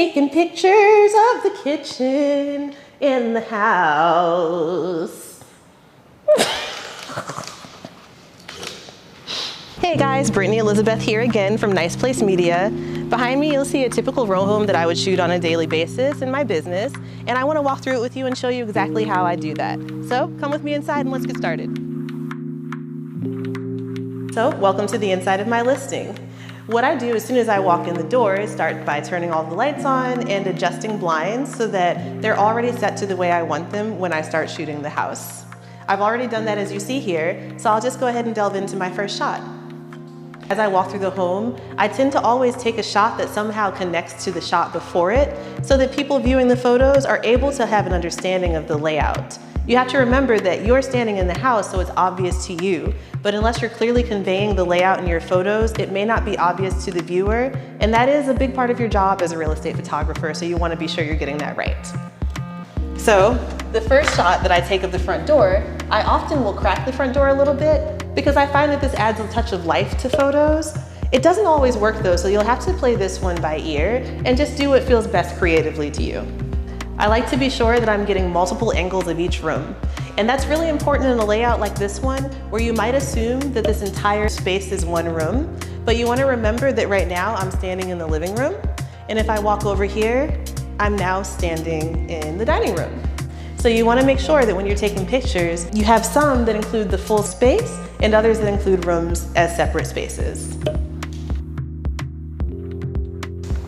taking pictures of the kitchen in the house. Hey guys, Brittney-Elizabeth here again from Nice Place Media. Behind me you'll see a typical row home that I would shoot on a daily basis in my business, and I want to walk through it with you and show you exactly how I do that. So come with me inside and let's get started. So welcome to the inside of my listing. What I do as soon as I walk in the door is start by turning all the lights on and adjusting blinds so that they're already set to the way I want them when I start shooting the house. I've already done that as you see here, so I'll just go ahead and delve into my first shot. As I walk through the home, I tend to always take a shot that somehow connects to the shot before it so that people viewing the photos are able to have an understanding of the layout. You have to remember that you're standing in the house, so it's obvious to you, but unless you're clearly conveying the layout in your photos, it may not be obvious to the viewer, and that is a big part of your job as a real estate photographer, so you want to be sure you're getting that right. So the first shot that I take of the front door, I often will crack the front door a little bit because I find that this adds a touch of life to photos. It doesn't always work though, so you'll have to play this one by ear and just do what feels best creatively to you. I like to be sure that I'm getting multiple angles of each room. And that's really important in a layout like this one, where you might assume that this entire space is one room, but you want to remember that right now I'm standing in the living room. And if I walk over here, I'm now standing in the dining room. So you want to make sure that when you're taking pictures, you have some that include the full space and others that include rooms as separate spaces.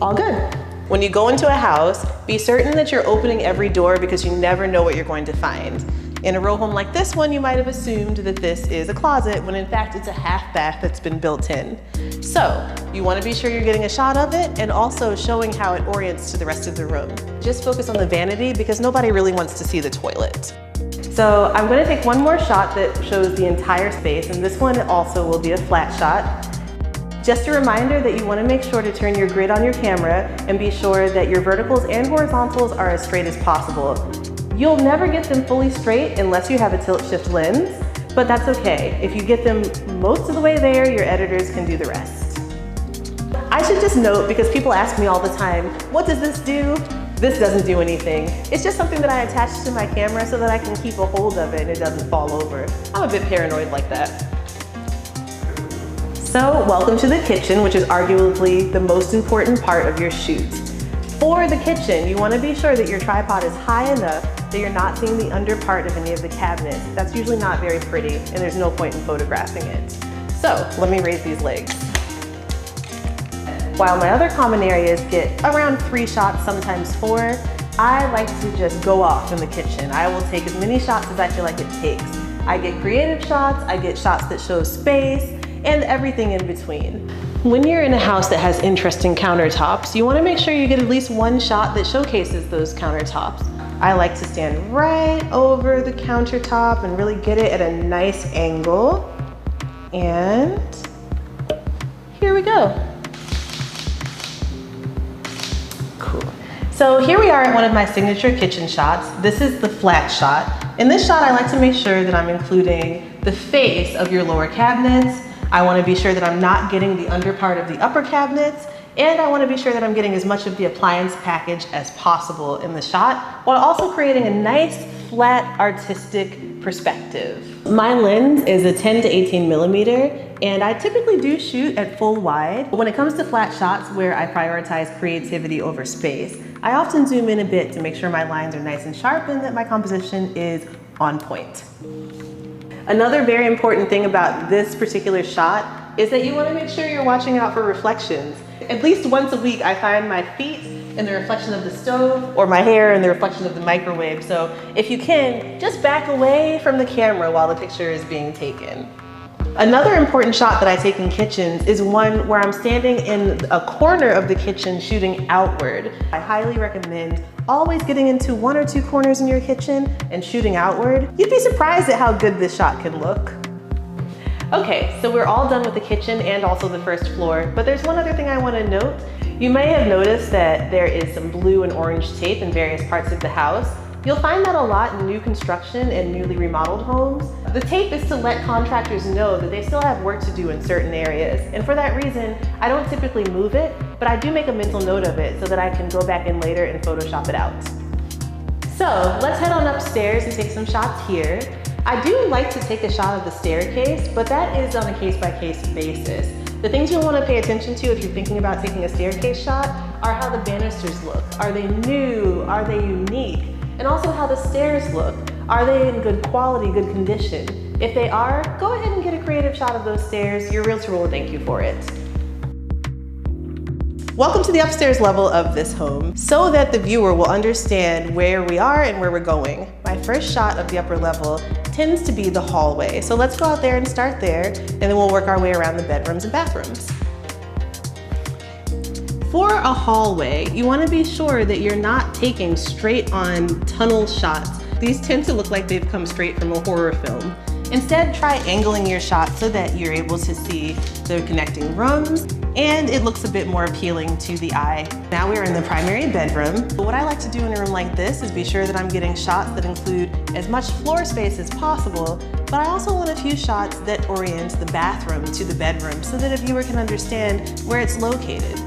All good. When you go into a house, be certain that you're opening every door because you never know what you're going to find. In a row home like this one, you might have assumed that this is a closet when in fact it's a half bath that's been built in. So you want to be sure you're getting a shot of it and also showing how it orients to the rest of the room. Just focus on the vanity because nobody really wants to see the toilet. So I'm going to take one more shot that shows the entire space, and this one also will be a flat shot. Just a reminder that you want to make sure to turn your grid on your camera and be sure that your verticals and horizontals are as straight as possible. You'll never get them fully straight unless you have a tilt shift lens, but that's okay. If you get them most of the way there, your editors can do the rest. I should just note, because people ask me all the time, what does this do? This doesn't do anything. It's just something that I attach to my camera so that I can keep a hold of it and it doesn't fall over. I'm a bit paranoid like that. So welcome to the kitchen, which is arguably the most important part of your shoot. For the kitchen, you want to be sure that your tripod is high enough that you're not seeing the under part of any of the cabinets. That's usually not very pretty and there's no point in photographing it. So let me raise these legs. While my other common areas get around 3 shots, sometimes 4, I like to just go off in the kitchen. I will take as many shots as I feel like it takes. I get creative shots, I get shots that show space, and everything in between. When you're in a house that has interesting countertops, you want to make sure you get at least one shot that showcases those countertops. I like to stand right over the countertop and really get it at a nice angle. And here we go. Cool. So here we are at one of my signature kitchen shots. This is the flat shot. In this shot, I like to make sure that I'm including the face of your lower cabinets. I want to be sure that I'm not getting the under part of the upper cabinets, and I want to be sure that I'm getting as much of the appliance package as possible in the shot, while also creating a nice, flat, artistic perspective. My lens is a 10 to 18 millimeter, and I typically do shoot at full wide. But when it comes to flat shots where I prioritize creativity over space, I often zoom in a bit to make sure my lines are nice and sharp and that my composition is on point. Another very important thing about this particular shot is that you want to make sure you're watching out for reflections. At least once a week, I find my feet in the reflection of the stove or my hair in the reflection of the microwave. So if you can, just back away from the camera while the picture is being taken. Another important shot that I take in kitchens is one where I'm standing in a corner of the kitchen shooting outward. I highly recommend always getting into 1 or 2 corners in your kitchen and shooting outward. You'd be surprised at how good this shot can look. Okay, so we're all done with the kitchen and also the first floor, but there's one other thing I want to note. You may have noticed that there is some blue and orange tape in various parts of the house. You'll find that a lot in new construction and newly remodeled homes. The tape is to let contractors know that they still have work to do in certain areas, and for that reason, I don't typically move it. but I do make a mental note of it so that I can go back in later and Photoshop it out. So let's head on upstairs and take some shots here. I do like to take a shot of the staircase, but that is on a case-by-case basis. The things you'll want to pay attention to if you're thinking about taking a staircase shot are how the banisters look. Are they new? Are they unique? And also how the stairs look. Are they in good quality, good condition? If they are, go ahead and get a creative shot of those stairs. Your realtor will thank you for it. Welcome to the upstairs level of this home so that the viewer will understand where we are and where we're going. My first shot of the upper level tends to be the hallway. So let's go out there and start there, and then we'll work our way around the bedrooms and bathrooms. For a hallway, you want to be sure that you're not taking straight on tunnel shots. These tend to look like they've come straight from a horror film. Instead, try angling your shot so that you're able to see the connecting rooms and it looks a bit more appealing to the eye. Now we're in the primary bedroom. What I like to do in a room like this is be sure that I'm getting shots that include as much floor space as possible, but I also want a few shots that orient the bathroom to the bedroom so that a viewer can understand where it's located.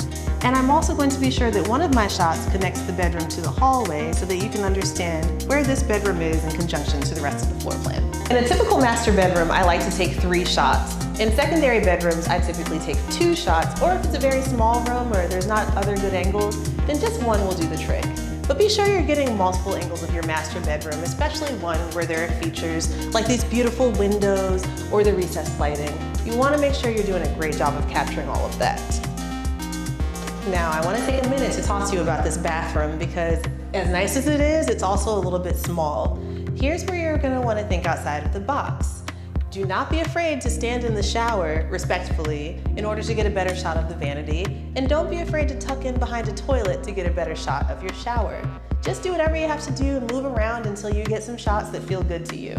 And I'm also going to be sure that one of my shots connects the bedroom to the hallway so that you can understand where this bedroom is in conjunction to the rest of the floor plan. In a typical master bedroom, I like to take 3 shots. In secondary bedrooms, I typically take 2 shots, or if it's a very small room or there's not other good angles, then just one will do the trick. But be sure you're getting multiple angles of your master bedroom, especially one where there are features like these beautiful windows or the recessed lighting. You want to make sure you're doing a great job of capturing all of that. Now, I want to take a minute to talk to you about this bathroom because as nice as it is, it's also a little bit small. Here's where you're going to want to think outside of the box. Do not be afraid to stand in the shower respectfully in order to get a better shot of the vanity, and don't be afraid to tuck in behind a toilet to get a better shot of your shower. Just do whatever you have to do and move around until you get some shots that feel good to you.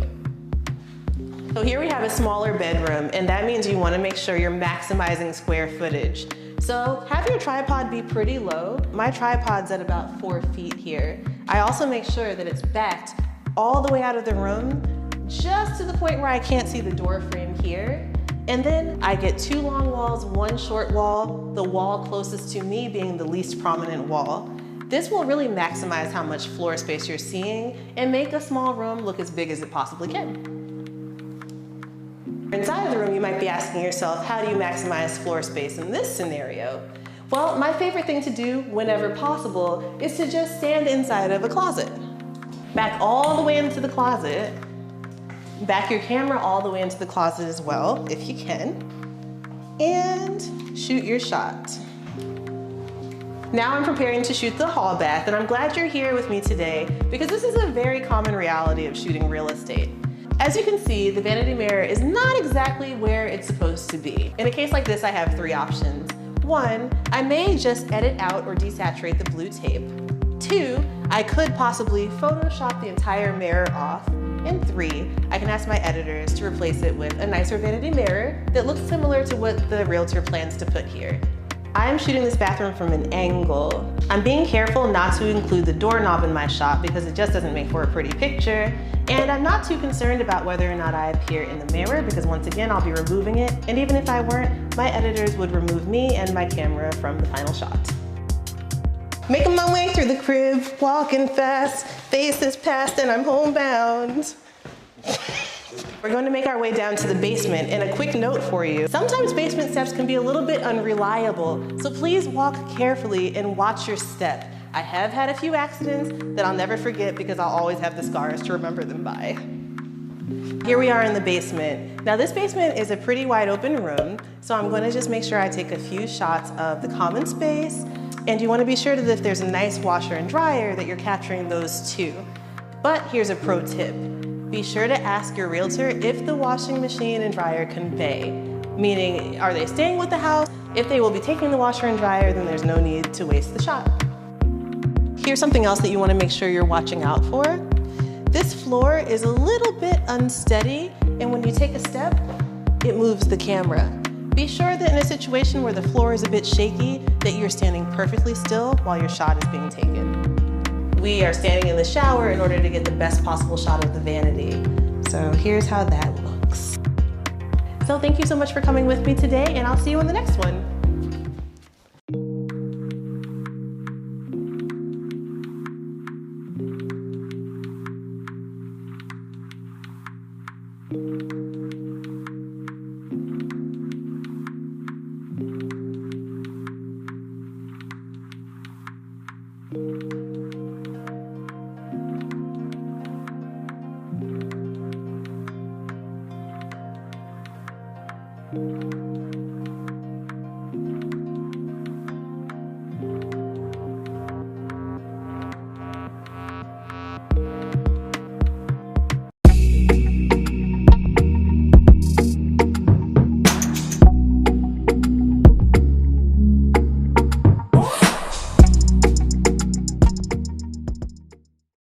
So here we have a smaller bedroom, and that means you want to make sure you're maximizing square footage. So have your tripod be pretty low. My tripod's at about 4 feet here. I also make sure that it's backed all the way out of the room, just to the point where I can't see the door frame here. And then I get 2 long walls, 1 short wall, the wall closest to me being the least prominent wall. This will really maximize how much floor space you're seeing and make a small room look as big as it possibly can. Inside of the room, you might be asking yourself, how do you maximize floor space in this scenario? Well, my favorite thing to do whenever possible is to just stand inside of a closet. Back all the way into the closet, back your camera all the way into the closet as well, if you can, and shoot your shot. Now I'm preparing to shoot the hall bath, and I'm glad you're here with me today because this is a very common reality of shooting real estate. As you can see, the vanity mirror is not exactly where it's supposed to be. In a case like this, I have 3 options. 1, I may just edit out or desaturate the blue tape. 2, I could possibly Photoshop the entire mirror off. And 3, I can ask my editors to replace it with a nicer vanity mirror that looks similar to what the realtor plans to put here. I'm shooting this bathroom from an angle. I'm being careful not to include the doorknob in my shot because it just doesn't make for a pretty picture. And I'm not too concerned about whether or not I appear in the mirror because once again, I'll be removing it. And even if I weren't, my editors would remove me and my camera from the final shot. Making my way through the crib, walking fast, faces past and I'm homebound. We're going to make our way down to the basement, and a quick note for you. Sometimes basement steps can be a little bit unreliable, so please walk carefully and watch your step. I have had a few accidents that I'll never forget because I'll always have the scars to remember them by. Here we are in the basement. Now this basement is a pretty wide open room, so I'm going to just make sure I take a few shots of the common space, and you want to be sure that if there's a nice washer and dryer that you're capturing those too. But here's a pro tip. Be sure to ask your realtor if the washing machine and dryer convey, meaning are they staying with the house? If they will be taking the washer and dryer, then there's no need to waste the shot. Here's something else that you want to make sure you're watching out for. This floor is a little bit unsteady, and when you take a step, it moves the camera. Be sure that in a situation where the floor is a bit shaky, that you're standing perfectly still while your shot is being taken. We are standing in the shower in order to get the best possible shot of the vanity. So here's how that looks. So thank you so much for coming with me today, and I'll see you on the next one.